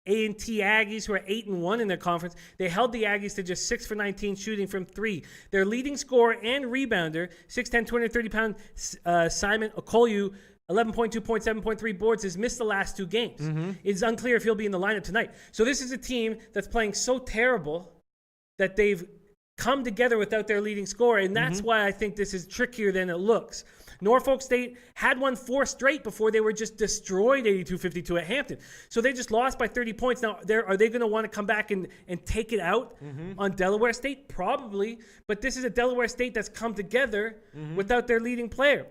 A&T Aggies, who are 8-1 in their conference. They held the Aggies to just 6 for 19 shooting from 3. Their leading scorer and rebounder, 6'10", 230-pound Simon Okolu, 11.2 points, 7.3 boards, has missed the last 2 games. It's unclear if he'll be in the lineup tonight. So this is a team that's playing so terrible that they've come together without their leading scorer, and that's why I think this is trickier than it looks. Norfolk State had won 4 straight before they were just destroyed 82-52 at Hampton. So they just lost by 30 points. Now, are they going to want to come back and take it out on Delaware State? Probably. But this is a Delaware State that's come together without their leading player.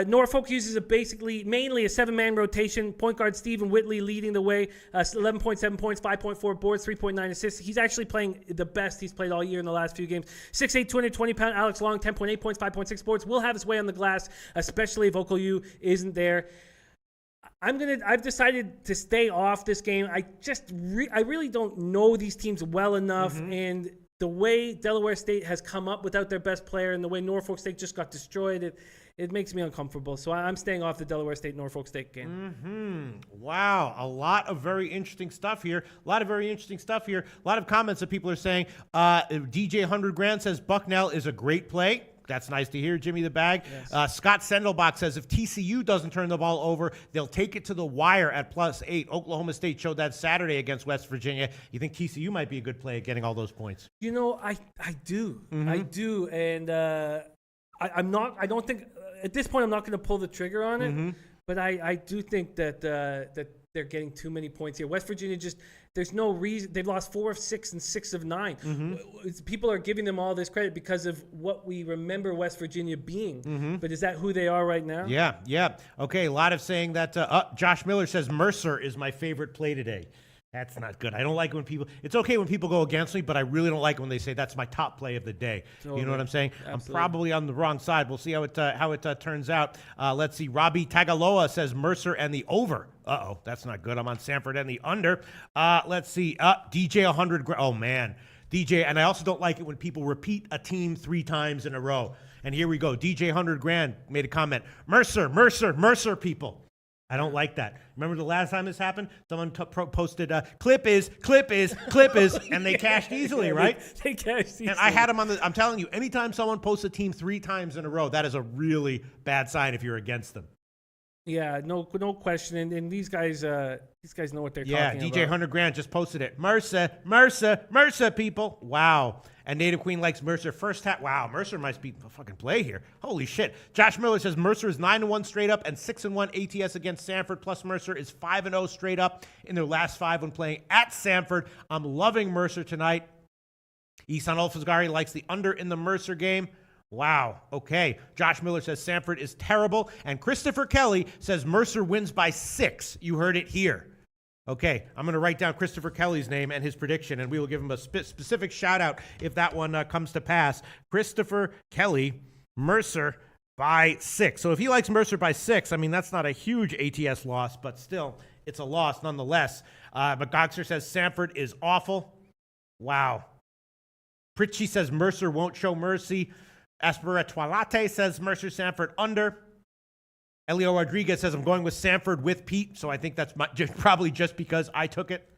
Norfolk uses mainly a 7-man rotation. Point guard Stephen Whitley leading the way. 11.7 points, 5.4 boards, 3.9 assists. He's actually playing the best he's played all year in the last few games. 6'8", 220-pound Alex Long, 10.8 points, 5.6 boards. Will have his way on the glass, especially if Okolu isn't there. I've decided to stay off this game. I really don't know these teams well enough, and the way Delaware State has come up without their best player and the way Norfolk State just got destroyed, it makes me uncomfortable. So I'm staying off the Delaware State-Norfolk State game. Wow, a lot of very interesting stuff here. A lot of comments that people are saying. DJ 100 Grand says Bucknell is a great play. That's nice to hear, Jimmy the Bag. Yes. Scott Sendelbach says if TCU doesn't turn the ball over, they'll take it to the wire at +8. Oklahoma State showed that Saturday against West Virginia. You think TCU might be a good play at getting all those points? You know, I do. I do. And I don't think, at this point, I'm not going to pull the trigger on it. But I do think that they're getting too many points here. West Virginia there's no reason. They've lost 4 of 6 and 6 of 9. People are giving them all this credit because of what we remember West Virginia being. But is that who they are right now? Yeah. Okay, a lot of saying that. Josh Miller says Mercer is my favorite play today. That's not good. I don't like when people. It's okay when people go against me, but I really don't like when they say that's my top play of the day. Totally. You know what I'm saying? Absolutely. I'm probably on the wrong side. We'll see how it turns out. Let's see. Robbie Tagaloa says Mercer and the over. That's not good. I'm on Sanford and the under. Let's see. DJ 100. Oh man, DJ. And I also don't like it when people repeat a team 3 times in a row. And here we go. DJ 100 Grand made a comment. Mercer, people. I don't like that. Remember the last time this happened? Someone posted, clip is, and they cashed easily, right? They cashed easily. And I had them I'm telling you, anytime someone posts a team 3 times in a row, that is a really bad sign if you're against them. Yeah, no question. And these guys know what they're talking about. Yeah, DJ 100 Grand just posted it. Mercer, people. Wow. And Native Queen likes Mercer first half. Wow, Mercer might be a fucking play here. Holy shit. Josh Miller says Mercer is 9-1 straight up and 6-1 ATS against Sanford. Plus Mercer is 5-0 straight up in their last 5 when playing at Sanford. I'm loving Mercer tonight. Isan Olfasgari likes the under in the Mercer game. Wow. Okay. Josh Miller says Sanford is terrible. And Christopher Kelly says Mercer wins by 6. You heard it here. Okay. I'm going to write down Christopher Kelly's name and his prediction, and we will give him a specific shout out if that one comes to pass. Christopher Kelly, Mercer by 6. So if he likes Mercer by 6, I mean, that's not a huge ATS loss, but still, it's a loss nonetheless. But Gogster says Sanford is awful. Wow. Pritchie says Mercer won't show mercy. Esperatualate says Mercer Sanford under. Elio Rodriguez says, I'm going with Sanford with Pete, so I think that's probably just because I took it.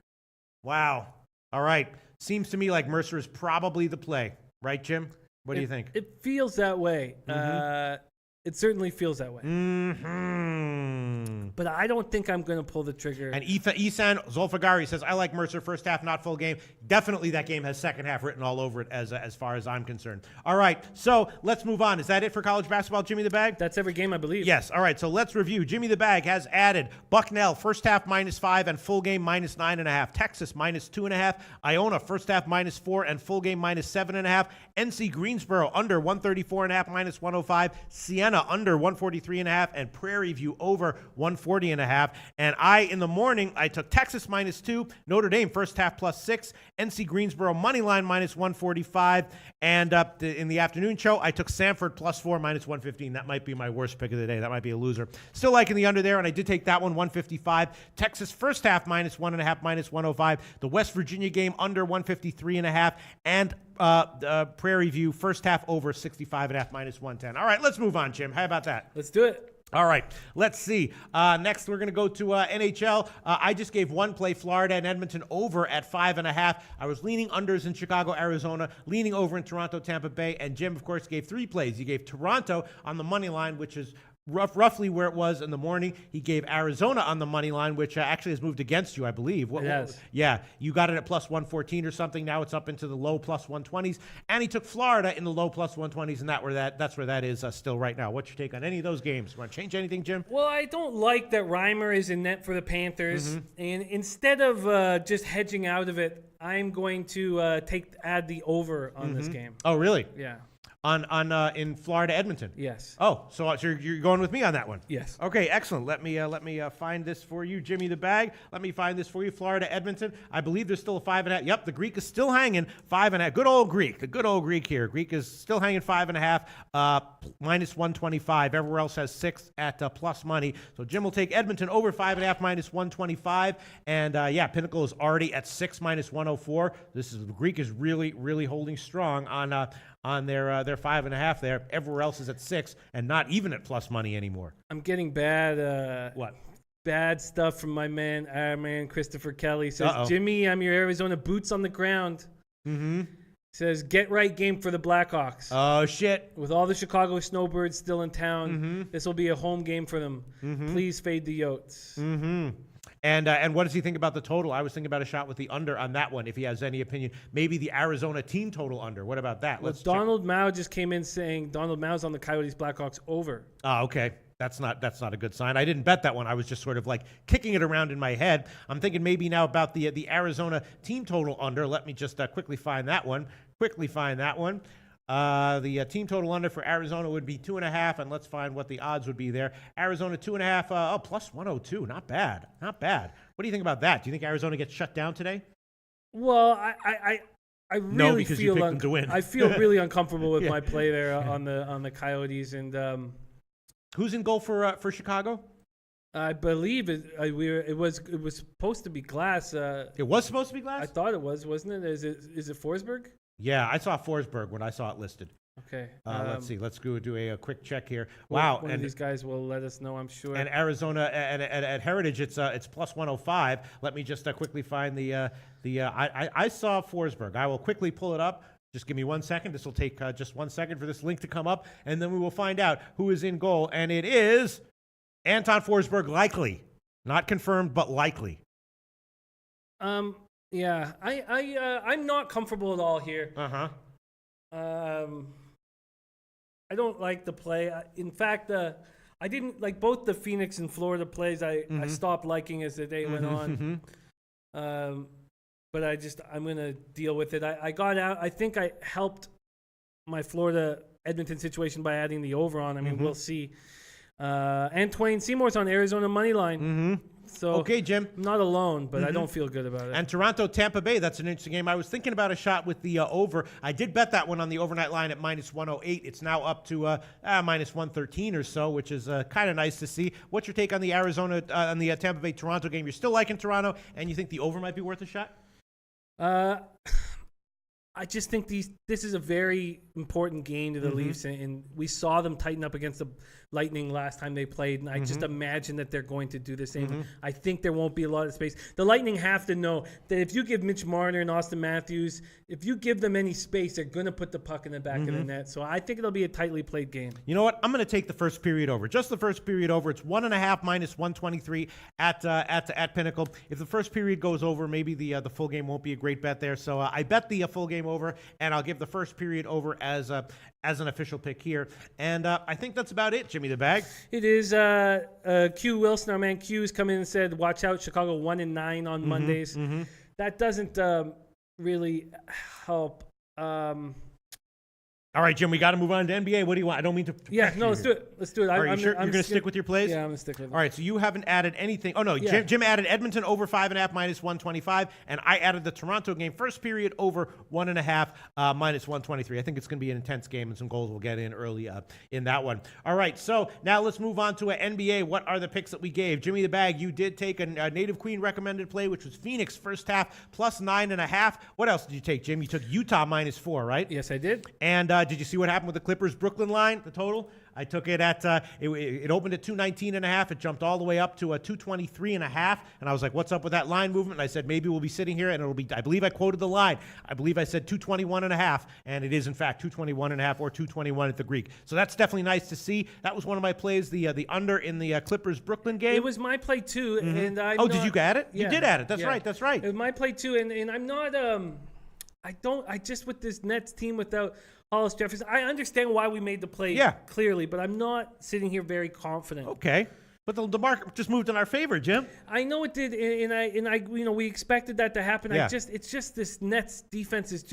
Wow. All right. Seems to me like Mercer is probably the play. Right, Jim? What do you think? It feels that way. It certainly feels that way. But I don't think I'm going to pull the trigger. And Isan Zolfagari says, I like Mercer first half, not full game. Definitely that game has second half written all over it as far as I'm concerned. All right, so let's move on. Is that it for college basketball, Jimmy the Bag? That's every game, I believe. Yes. All right, so let's review. Jimmy the Bag has added Bucknell, first half -5 and full game -9.5. Texas -2.5. Iona, first half -4 and full game -7.5. NC Greensboro, under 134.5, -105. Siena, under 143.5. And Prairie View, over 140.5. And in the morning, I took Texas -2, Notre Dame first half +6, NC Greensboro money line -145, and in the afternoon show, I took Sanford +4 -115. That might be my worst pick of the day. That might be a loser. Still liking the under there, and I did take that one 155. Texas first half -1.5, -105. The West Virginia game under 153.5, and Prairie View first half over 65.5 -110. All right, let's move on, Jim. How about that? Let's do it. All right, let's see. Next, we're going to go to NHL. I just gave one play, Florida and Edmonton over at 5.5. I was leaning unders in Chicago, Arizona, leaning over in Toronto, Tampa Bay, and Jim, of course, gave 3 plays. He gave Toronto on the money line, which is roughly where it was in the morning. He gave Arizona on the money line, which actually has moved against you, I believe. Yes. Yeah, you got it at +114 or something. Now it's up into the low +120s. And he took Florida in the low +120s, and that's where that is still right now. What's your take on any of those games? Want to change anything, Jim? Well, I don't like that Reimer is in net for the Panthers. And instead of just hedging out of it, I'm going to add the over on this game. Oh, really? Yeah. In Florida, Edmonton. Yes. Oh, so you're going with me on that one? Yes. Okay, excellent. Let me find this for you, Jimmy the Bag. Let me find this for you, Florida, Edmonton. I believe there's still a 5.5. Yep, the Greek is still hanging 5.5. Good old Greek. The good old Greek here. Greek is still hanging 5.5, -125. Everywhere else has 6 at plus money. So Jim will take Edmonton over 5.5, -125. And Pinnacle is already at 6, -104. The Greek is really, really holding strong on their 5.5 there. Everywhere else is at 6 and not even at plus money anymore. I'm getting bad. Bad stuff from our man Christopher Kelly. Says, Jimmy, I'm your Arizona boots on the ground. Says, get right game for the Blackhawks. Oh, shit. With all the Chicago Snowbirds still in town, this will be a home game for them. Please fade the Yotes. And what does he think about the total? I was thinking about a shot with the under on that one, if he has any opinion. Maybe the Arizona team total under. What about that? Well, Donald Mao just came in saying Donald Mao's on the Coyotes Blackhawks over. Oh, okay. That's not a good sign. I didn't bet that one. I was just sort of like kicking it around in my head. I'm thinking maybe now about the Arizona team total under. Let me just quickly find that one. The team total under for Arizona would be 2.5, and let's find what the odds would be there. Arizona 2.5, plus 102. Not bad. What do you think about that? Do you think Arizona gets shut down today? Well, I really no, because feel you picked them to win. I feel really uncomfortable with my play there on the Coyotes. And who's in goal for Chicago? I believe it was supposed to be Glass. It was supposed to be Glass? I thought it was, wasn't it? Is it Forsberg? Yeah, I saw Forsberg when I saw it listed. Okay. Let's see. Let's go do a quick check here. Wow. One of these guys will let us know, I'm sure. And Arizona at Heritage, it's plus 105. Let me just quickly find I saw Forsberg. I will quickly pull it up. Just give me 1 second. This will take just 1 second for this link to come up, and then we will find out who is in goal. And it is Anton Forsberg, likely. Not confirmed, but likely. Yeah, I'm not comfortable at all here. I don't like the play. In fact, I didn't like both the Phoenix and Florida plays. I stopped liking as the day went on. But I'm gonna deal with it. I got out. I think I helped my Florida Edmonton situation by adding the over on. I mean, we'll see. And Twain Seymour's on Arizona money line. So okay, Jim. I'm not alone, but I don't feel good about it. And Toronto, Tampa Bay, that's an interesting game. I was thinking about a shot with the over. I did bet that one on the overnight line at minus 108. It's now up to minus 113 or so, which is kind of nice to see. What's your take on the on the Tampa Bay Toronto game? You're still liking Toronto, and you think the over might be worth a shot? I just think this is a very important game to the Leafs, and we saw them tighten up against the Lightning last time they played, and I just imagine that they're going to do the same. Mm-hmm. I think there won't be a lot of space. The Lightning have to know that if you give Mitch Marner and Austin Matthews, if you give them any space, they're going to put the puck in the back of the net. So I think it'll be a tightly played game. You know what? I'm going to take the first period over. Just the first period over. It's 1.5 minus 123 at Pinnacle. If the first period goes over, maybe the full game won't be a great bet there. So I bet the full game over, and I'll give the first period over as an official pick here. And I think that's about it, Jimmy the Bag. It is Q Wilson, our man Q, has come in and said, watch out, Chicago 1-9 on Mondays. That doesn't really help. All right, Jim, we got to move on to NBA. What do you want? I don't mean to. Yeah, no, let's do it. Let's do it. Are you sure you're going to stick with your plays? Yeah, I'm going to stick with it. All right, so you haven't added anything. Oh, no, Yeah. Jim added Edmonton over 5.5 minus 125, and I added the Toronto game first period over 1.5 minus 123. I think it's going to be an intense game, and some goals will get in early in that one. All right, so now let's move on to an NBA. What are the picks that we gave? Jimmy the Bag, you did take a Native Queen recommended play, which was Phoenix first half plus 9.5. What else did you take, Jim? You took Utah minus 4, right? Yes, I did. And did you see what happened with the Clippers Brooklyn line, the total? I took it at, it opened at 219.5. It jumped all the way up to a 223.5. And I was like, what's up with that line movement? And I said, maybe we'll be sitting here and it'll be, I believe I quoted the line. I believe I said 221.5. And it is, in fact, 221.5 or 221 at the Greek. So that's definitely nice to see. That was one of my plays, the under in the Clippers Brooklyn game. It was my play too. And I did you add it? Yeah. You did add it. That's Yeah. right. That's right. It was my play too. And I'm not, I just, with this Nets team without Hollis Jefferson, I understand why we made the play clearly, but I'm not sitting here very confident. Okay. But the market just moved in our favor, Jim. I know it did, and I, we expected that to happen. Yeah. It's just this Nets defense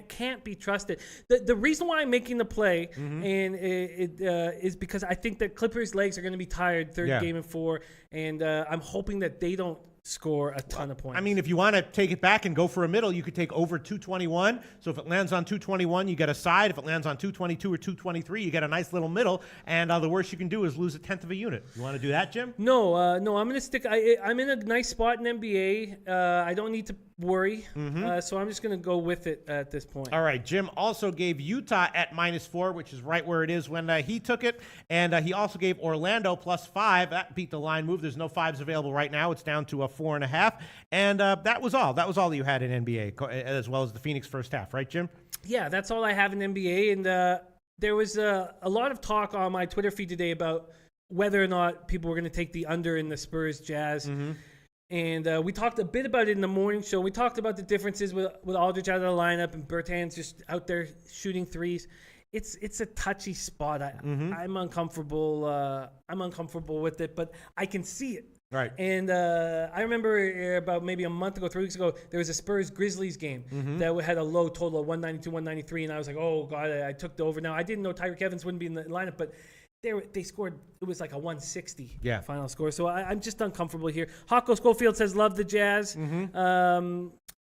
can't be trusted. The reason why I'm making the play and it is because I think that Clippers' legs are going to be tired third game and 4, and I'm hoping that they don't score a ton of points. I mean, if you want to take it back and go for a middle, you could take over 221. So if it lands on 221, you get a side. If it lands on 222 or 223, you get a nice little middle. And the worst you can do is lose 1/10 of a unit. You want to do that, Jim? No, I'm going to stick. I'm in a nice spot in NBA. I don't need to worry. So I'm just going to go with it at this point. All right. Jim also gave Utah at -4, which is right where it is when he took it. And he also gave Orlando +5. That beat the line move. There's no 5s available right now. It's down to a 4.5. And that was all. That was all that you had in NBA, as well as the Phoenix first half, right, Jim? Yeah, that's all I have in NBA. And there was a lot of talk on my Twitter feed today about whether or not people were going to take the under in the Spurs Jazz. And we talked a bit about it in the morning show. We talked about the differences with Aldridge out of the lineup and Bertans just out there shooting threes. It's a touchy spot. I'm uncomfortable. I'm uncomfortable with it, but I can see it. Right. And I remember about maybe a month ago, 3 weeks ago, there was a Spurs-Grizzlies game that had a low total of 192, 193, and I was like, oh, God, I took the over. Now, I didn't know Tyreek Evans wouldn't be in the lineup, but they scored, it was like a 160 final score. So I'm just uncomfortable here. Hawko Schofield says, love the Jazz.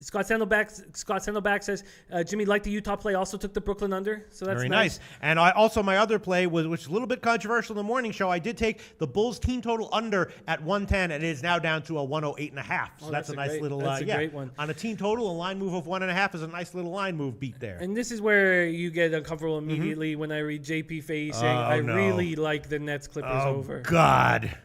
Scott Sandelback says, Jimmy liked the Utah play, also took the Brooklyn under. So that's very nice. And also my other play was, which is a little bit controversial in the morning show, I did take the Bulls team total under at 110, and it is now down to a 108.5. So that's a nice little, that's a great one. On a team total, a line move of 1.5 is a nice little line move beat there. And this is where you get uncomfortable immediately when I read JP Fahey saying, I really like the Nets Clippers over. God.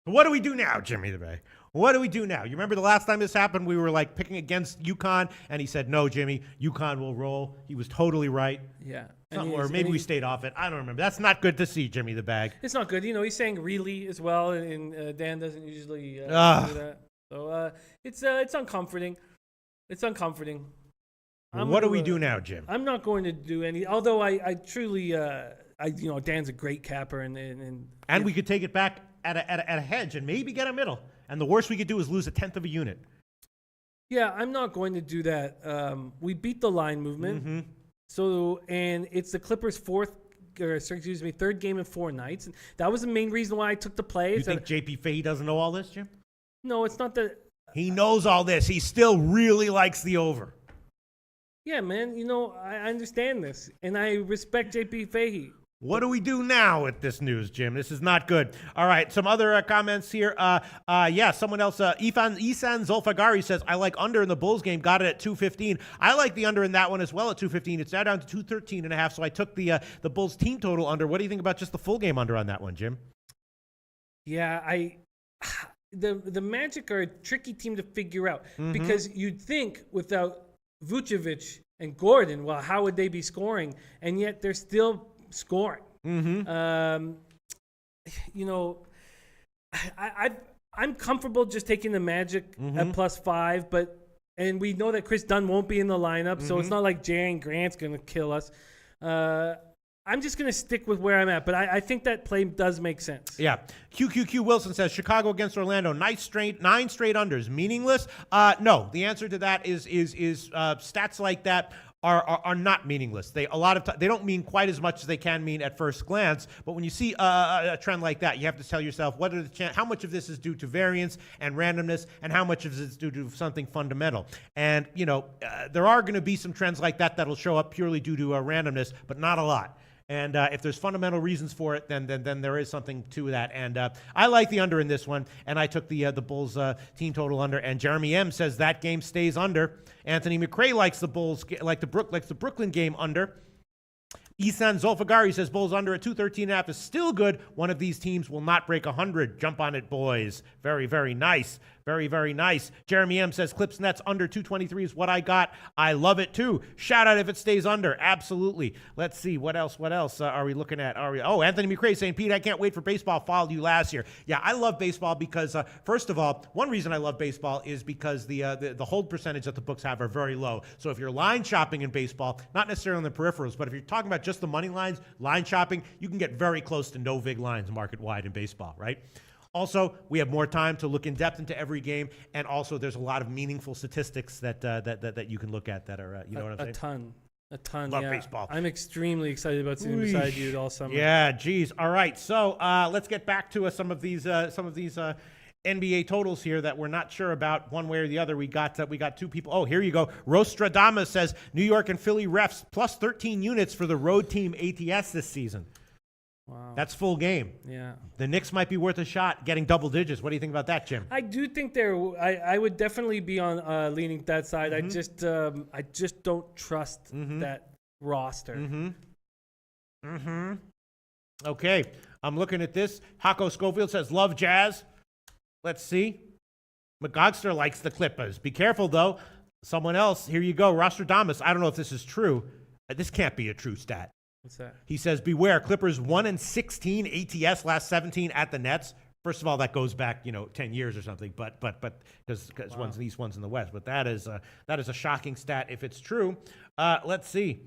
What do we do now, Jimmy the Bay? What do we do now? You remember the last time this happened, we were like picking against UConn, and he said, no, Jimmy, UConn will roll. He was totally right. Yeah. Or maybe we stayed off it. I don't remember. That's not good to see, Jimmy the Bag. It's not good. He's saying really as well, and Dan doesn't usually do that. So it's uncomforting. It's uncomforting. What do we do now, Jim? I'm not going to do any, although I truly, Dan's a great capper. And we could take it back at a hedge and maybe get a middle. And the worst we could do is lose 1/10 of a unit. Yeah, I'm not going to do that. We beat the line movement. So, and it's the Clippers' third game in 4 nights. And that was the main reason why I took the play. You think JP Fahey doesn't know all this, Jim? No, it's not that. He knows all this. He still really likes the over. Yeah, man. I understand this. And I respect JP Fahey. What do we do now with this news, Jim? This is not good. All right, some other comments here. Someone else, Isan Zolfagari says, I like under in the Bulls game, got it at 215. I like the under in that one as well at 215. It's now down to 213.5, so I took the Bulls team total under. What do you think about just the full game under on that one, Jim? Yeah, the Magic are a tricky team to figure out because you'd think without Vucevic and Gordon, well, how would they be scoring? And yet they're still scoring. I'm comfortable just taking the Magic at +5, and we know that Chris Dunn won't be in the lineup, so it's not like Jaren Grant's going to kill us. I'm just going to stick with where I'm at, but I think that play does make sense. Yeah. QQQ Wilson says, Chicago against Orlando, 9 straight unders. Meaningless? No. The answer to that is stats like that are not meaningless. They don't mean quite as much as they can mean at first glance. But when you see a trend like that, you have to tell yourself how much of this is due to variance and randomness, and how much of this is due to something fundamental. And there are going to be some trends like that that'll show up purely due to randomness, but not a lot. And if there's fundamental reasons for it, then there is something to that. And I like the under in this one, and I took the Bulls team total under. And Jeremy M says that game stays under. Anthony McRae likes the Bulls, likes the Brooklyn game under. Isan Zolfagari says Bulls under at 213.5 is still good. One of these teams will not break 100. Jump on it, boys. Very, very nice. Very, very nice. Jeremy M says Clips Nets under 223 is what I got. I love it too. Shout out if it stays under. Absolutely. Let's see. What else are we looking at? Anthony McRae saying, Pete, I can't wait for baseball. Followed you last year. Yeah, I love baseball because, first of all, one reason I love baseball is because the hold percentage that the books have are very low. So if you're line shopping in baseball, not necessarily on the peripherals, but if you're talking about just the money lines, line shopping, you can get very close to no vig lines market-wide in baseball, right? Also, we have more time to look in depth into every game, and also there's a lot of meaningful statistics that you can look at that are, what I'm saying? A ton. Love baseball. I'm extremely excited about sitting beside you all summer. Yeah, geez. All right, so let's get back to some of these NBA totals here that we're not sure about one way or the other. We got two people. Oh, here you go. Rostradamus says New York and Philly refs plus 13 units for the road team ATS this season. Wow. That's full game. Yeah. The Knicks might be worth a shot getting double digits. What do you think about that, Jim? I do think I would definitely be on leaning that side. I just don't trust that roster. Okay. I'm looking at this. Hako Schofield says love Jazz. Let's see. McGogster likes the Clippers. Be careful though. Someone else. Here you go. Rostradamus. I don't know if this is true. This can't be a true stat. What's that? He says, beware, Clippers 1-16 ATS last 17 at the Nets. First of all, that goes back, 10 years or something, but because one's in the East, one's in the West. But that is a shocking stat if it's true. Let's see.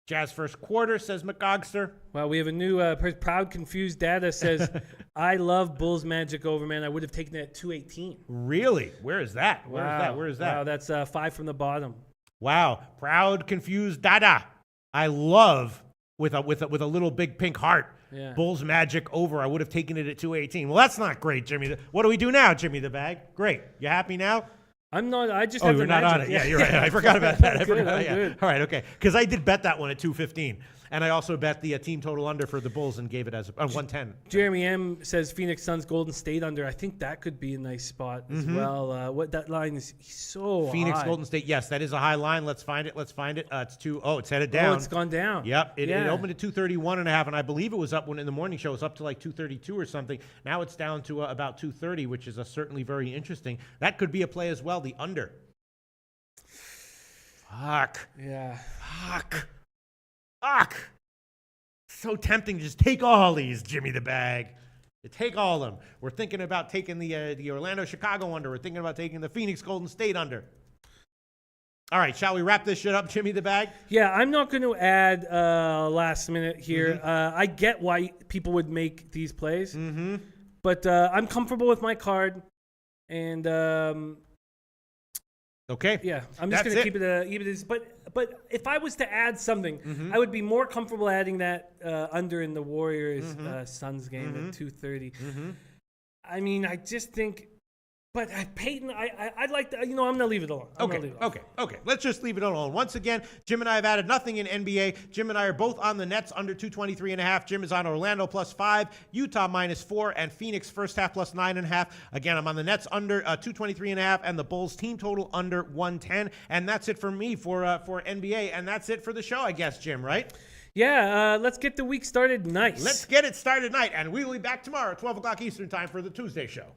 Jazz first quarter, says McGogster. Well, we have a new proud confused data says, I love Bulls Magic over, man. I would have taken it at 218. Really? Where is that? Wow. Where is that? Wow, that's 5 from the bottom. Wow. Proud confused dada. I love with a little big pink heart. Yeah. Bulls Magic over. I would have taken it at 218. Well, that's not great, Jimmy. What do we do now, Jimmy the Bag? Great. You happy now? I'm not. I just have the Magic. Not on it. Yeah, you're right. I forgot about that. I'm good. All right, okay. Because I did bet that one at 215. And I also bet the team total under for the Bulls and gave it as 110. Jeremy M says Phoenix Suns Golden State under. I think that could be a nice spot as well. What that line is so Phoenix high. Golden State. Yes, that is a high line. Let's find it. It's headed down. Oh, it's gone down. Yep. It opened at 231.5, and I believe it was up in the morning show. It was up to like 232 or something. Now it's down to about 230, which is certainly very interesting. That could be a play as well. The under. Fuck. Yeah. Fuck. So tempting to just take all these, Jimmy the Bag. You take all of them. We're thinking about taking the Orlando Chicago under. We're thinking about taking the Phoenix Golden State under. All right, shall we wrap this shit up, Jimmy the Bag? Yeah, I'm not going to add last minute here. I get why people would make these plays, but I'm comfortable with my card, and okay, yeah, I'm just going to keep it even as. But if I was to add something, I would be more comfortable adding that under in the Warriors Suns game at 2:30. I mean, I just think But Peyton, I'd like to, I'm going to leave it alone. Okay. Let's just leave it alone. Once again, Jim and I have added nothing in NBA. Jim and I are both on the Nets under 223.5. Jim is on Orlando +5, Utah -4, and Phoenix first half +9.5. Again, I'm on the Nets under 223.5 and the Bulls team total under 110. And that's it for me for NBA. And that's it for the show, I guess, Jim, right? Yeah, let's get the week started nice. Let's get it started night. And we'll be back tomorrow at 12 o'clock Eastern time for the Tuesday show.